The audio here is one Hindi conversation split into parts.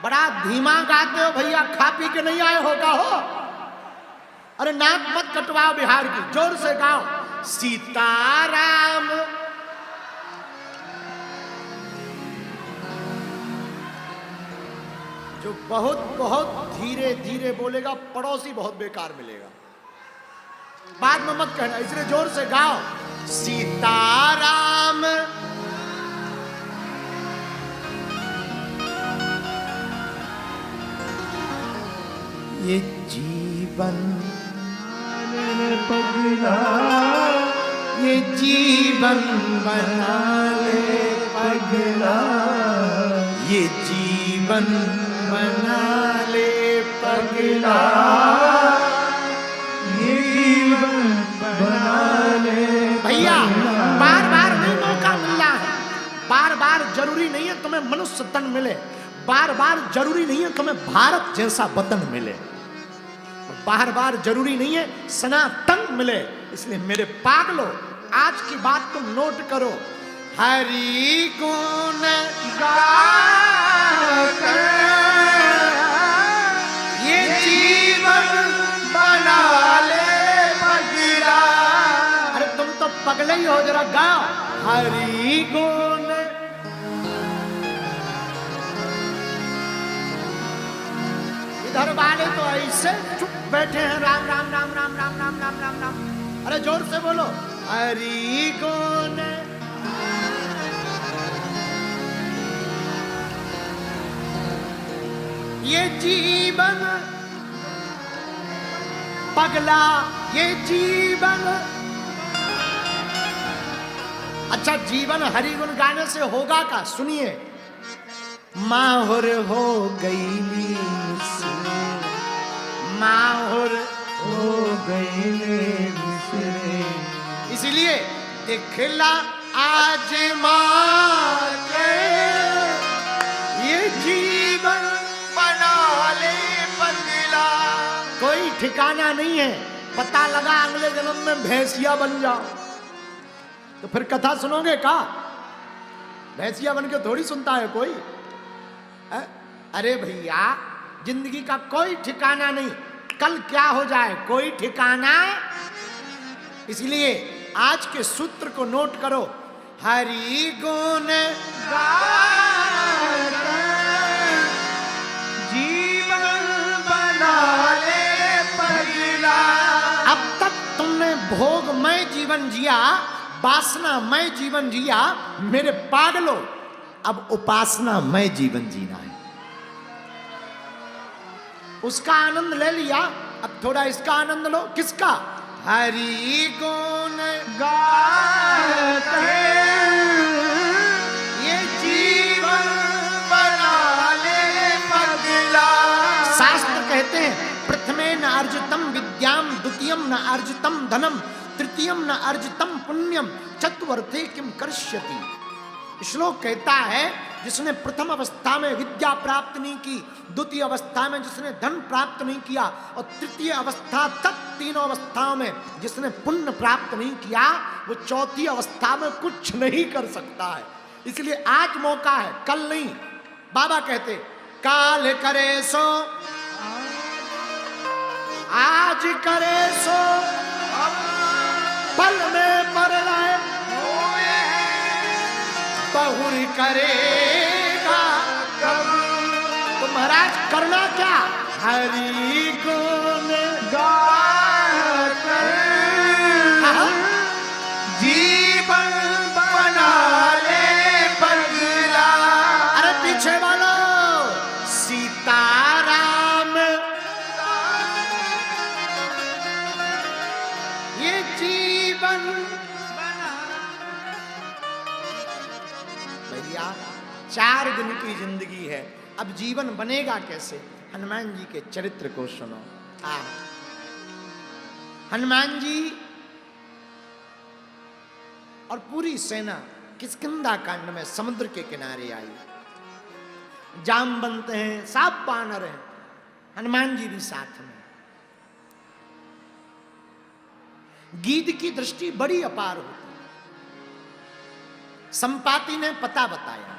बड़ा धीमा गाते हो भैया, खा पी के नहीं आए होगा हो। अरे नाक मत कटवाओ बिहार की, जोर से गाओ सीताराम। जो बहुत बहुत धीरे धीरे बोलेगा पड़ोसी बहुत बेकार मिलेगा। बाद में मत कहना, इसलिए जोर से गाओ सीताराम। ये जीवन पगला, ये जीवन बना ले पगला, ये जीवन बना ले पगला, ये जीवन बना ले। भैया बार बार नहीं मौका मिलना है, बार बार जरूरी नहीं है तुम्हें मनुष्य तन मिले, बार बार जरूरी नहीं है तुम्हें भारत जैसा वतन मिले, बार बार जरूरी नहीं है सनातन मिले। इसलिए मेरे पागलों, आज की बात तुम नोट करो। हरि गुण गाकर ये जीवन बना ले पगला। अरे तुम तो पगले ही हो, जरा गाओ हरि गुण। इधर वाले तो ऐसे चुप बैठे हैं, राम राम राम राम राम राम राम राम राम। अरे जोर से बोलो हरि गुण। ये जीवन पगला, ये जीवन। अच्छा जीवन हरि गुण गाने से होगा का? सुनिए। माहुर हो गई, माहुर हो गई, इसलिए दिखला आज माँ के ये जीवन बना ले पगला। कोई ठिकाना नहीं है, पता लगा अगले जन्म में भैंसिया बन जाओ तो फिर कथा सुनोगे का? भैंसिया बन के थोड़ी सुनता है कोई। अरे भैया जिंदगी का कोई ठिकाना नहीं, कल क्या हो जाए कोई ठिकाना। इसलिए आज के सूत्र को नोट करो। हरि गुण गाकर जीवन बना ले पगला। अब तक तुमने भोगमय जीवन जिया, वासनामय जीवन जिया। मेरे पागलों, अब उपासनामय जीवन जीना है। उसका आनंद ले लिया, अब थोड़ा इसका आनंद लो। किसका? हरि गुण गाकर ये जीवन बना ले पगला। शास्त्र कहते हैं प्रथमे न अर्जितम विद्याम, द्वितीयम न अर्जितम धनम, तृतीयम न अर्जितम पुण्यम, चतुर्थे किम करिष्यति। श्लोक कहता है जिसने प्रथम अवस्था में विद्या प्राप्त नहीं की, द्वितीय अवस्था में जिसने धन प्राप्त नहीं किया, और तृतीय अवस्था तक तीनों अवस्थाओं में जिसने पुण्य प्राप्त नहीं किया, वो चौथी अवस्था में कुछ नहीं कर सकता है। इसलिए आज मौका है, कल नहीं। बाबा कहते काल करे सो आज करे सो, पल में पर लाए बहुर करेगा कब। तो महाराज करना क्या? हरि गुण गाकर जीवन बना ले पगला। अरे पीछे वालो सीताराम, ये जीवन। भैया 4 दिन की जिंदगी है, अब जीवन बनेगा कैसे? हनुमान जी के चरित्र को सुनो। हनुमान जी और पूरी सेना किष्किंधा कांड में समुद्र के किनारे आई। जामवंत हैं, सब वानर हैं, हनुमान जी भी साथ में। गीध की दृष्टि बड़ी अपार होती। संपाति ने पता बताया,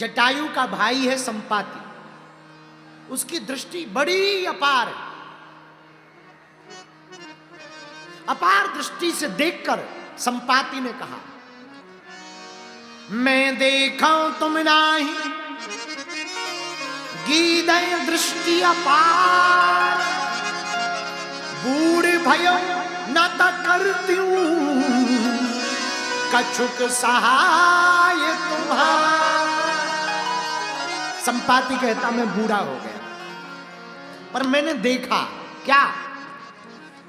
जटायु का भाई है संपाति, उसकी दृष्टि बड़ी अपार है। अपार दृष्टि से देखकर संपाति ने कहा, मैं देखा तुम नाही गीदय दृष्टि अपार, बूढ़ भयो न त करत्यूं कछुक सहाय तुम्हार। संपाति कहता मैं बूढ़ा हो गया, पर मैंने देखा क्या,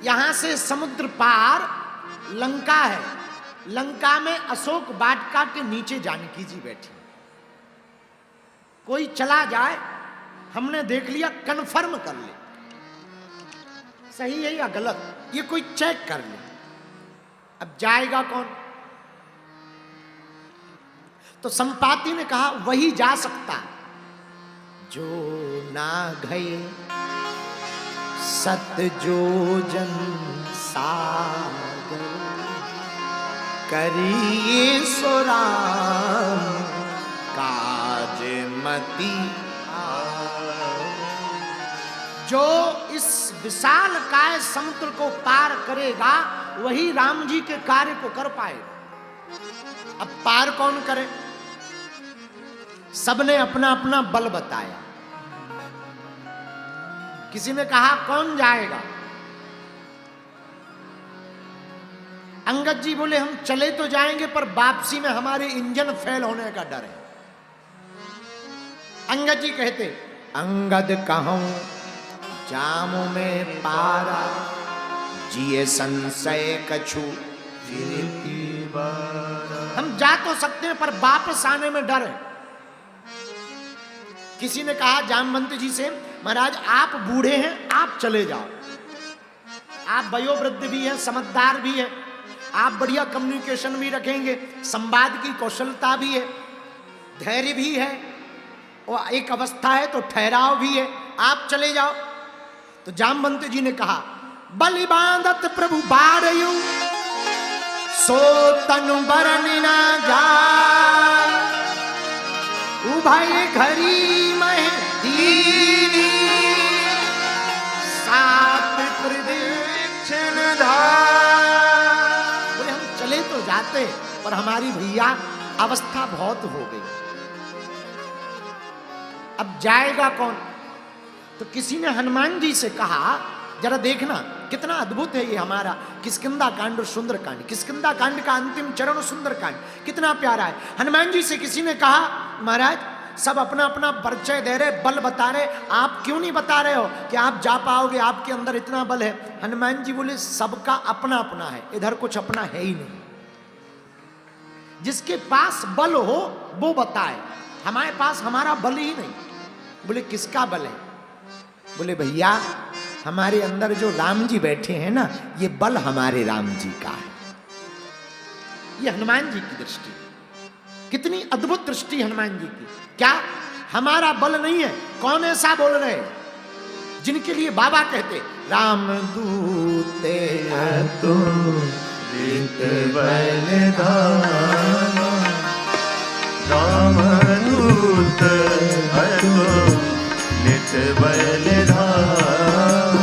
यहां से समुद्र पार लंका है, लंका में अशोक वाटिका के नीचे जानकी जी बैठी। कोई चला जाए, हमने देख लिया, कन्फर्म कर ले सही है या गलत, ये कोई चेक कर ले। अब जाएगा कौन? तो संपाति ने कहा वही जा सकता जो ना गए सत जो जन सागर, करिए सो राम काज मति। जो इस विशाल काय समुद्र को पार करेगा वही राम जी के कार्य को कर पाएगा। अब पार कौन करे? सबने अपना अपना बल बताया। किसी ने कहा कौन जाएगा? अंगद जी बोले हम चले तो जाएंगे पर वापसी में हमारे इंजन फेल होने का डर है। अंगद जी कहते अंगद कहूं जामु में पारा, जिए संशय कछु फिरती बारा। हम जा तो सकते हैं पर वापस आने में डर है। किसी ने कहा जामवंत जी से, महाराज आप बूढ़े हैं, आप चले जाओ, आप वयोवृद्ध भी हैं, समझदार भी हैं, आप बढ़िया कम्युनिकेशन भी रखेंगे, संवाद की कौशलता भी है, धैर्य भी है, और एक अवस्था है तो ठहराव भी है, आप चले जाओ। तो जामवंत जी ने कहा बलि बांधत प्रभु बारयु, सो तनु बरन ना जाय, उभय घरी मह दीनी, सात प्रदक्षिण धार। बोले हम चले तो जाते पर हमारी भैया अवस्था बहुत हो गई, अब जाएगा कौन? तो किसी ने हनुमान जी से कहा जरा देखना कितना अद्भुत है ये हमारा किष्किंधा कांड और सुंदर कांड। किष्किंधा कांड का अंतिम चरण सुंदर कांड कितना प्यारा है। हनुमान जी से किसी ने कहा महाराज सब अपना अपना परिचय दे रहे, बल बता रहे, आप क्यों नहीं बता रहे हो कि आप जा पाओगे, आपके अंदर इतना बल है। हनुमान जी बोले सबका अपना अपना है, इधर कुछ अपना है ही नहीं। जिसके पास बल हो वो बताए, हमारे पास हमारा बल ही नहीं। बोले किसका बल है? बोले भैया हमारे अंदर जो राम जी बैठे हैं ना, ये बल हमारे राम जी का है। ये हनुमान जी की दृष्टि, कितनी अद्भुत दृष्टि हनुमान जी की। क्या हमारा बल नहीं है? कौन ऐसा बोल रहे हैं जिनके लिए बाबा कहते राम दूते तो राम दूत नित बलिदान,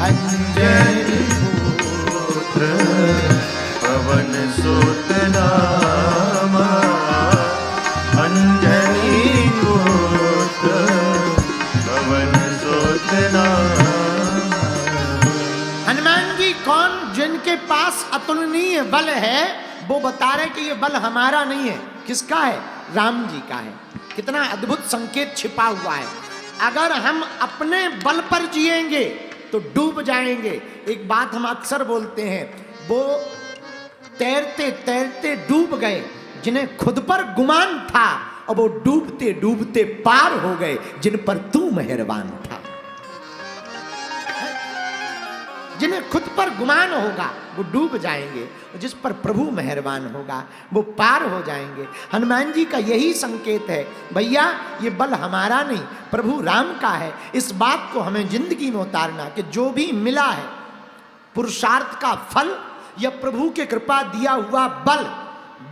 अंजनी पुत्र पवन सुत नामा, अंजनी पुत्र पवन सुत नामा। हनुमान जी कौन? जिनके पास अतुलनीय बल है, वो बता रहे कि ये बल हमारा नहीं है। किसका है? राम जी का है। कितना अद्भुत संकेत छिपा हुआ है। अगर हम अपने बल पर जिएंगे तो डूब जाएंगे। एक बात हम अक्सर बोलते हैं, वो तैरते तैरते डूब गए जिन्हें खुद पर गुमान था, और वो डूबते डूबते पार हो गए जिन पर तू मेहरबान था। जिन्हें खुद पर गुमान होगा वो डूब जाएंगे, जिस पर प्रभु मेहरबान होगा वो पार हो जाएंगे। हनुमान जी का यही संकेत है, भैया ये बल हमारा नहीं, प्रभु राम का है। इस बात को हमें जिंदगी में उतारना कि जो भी मिला है पुरुषार्थ का फल या प्रभु के कृपा दिया हुआ बल,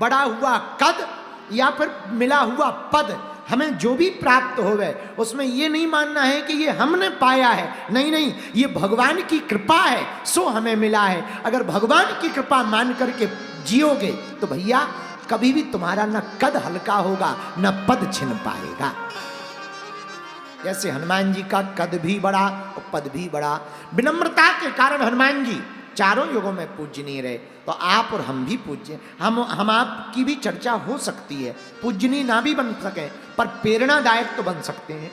बढ़ा हुआ कद, या फिर मिला हुआ पद, हमें जो भी प्राप्त हो गए, उसमें ये नहीं मानना है कि ये हमने पाया है, नहीं नहीं, ये भगवान की कृपा है सो हमें मिला है। अगर भगवान की कृपा मान करके जियोगे तो भैया कभी भी तुम्हारा न कद हल्का होगा न पद छिन पाएगा। जैसे हनुमान जी का कद भी बड़ा और पद भी बड़ा, विनम्रता के कारण हनुमान जी चारों युगों में पूजनीय रहे। तो आप और हम भी पूज्य, हम आपकी भी चर्चा हो सकती है, पूजनीय ना भी बन सके पर प्रेरणादायक तो बन सकते हैं।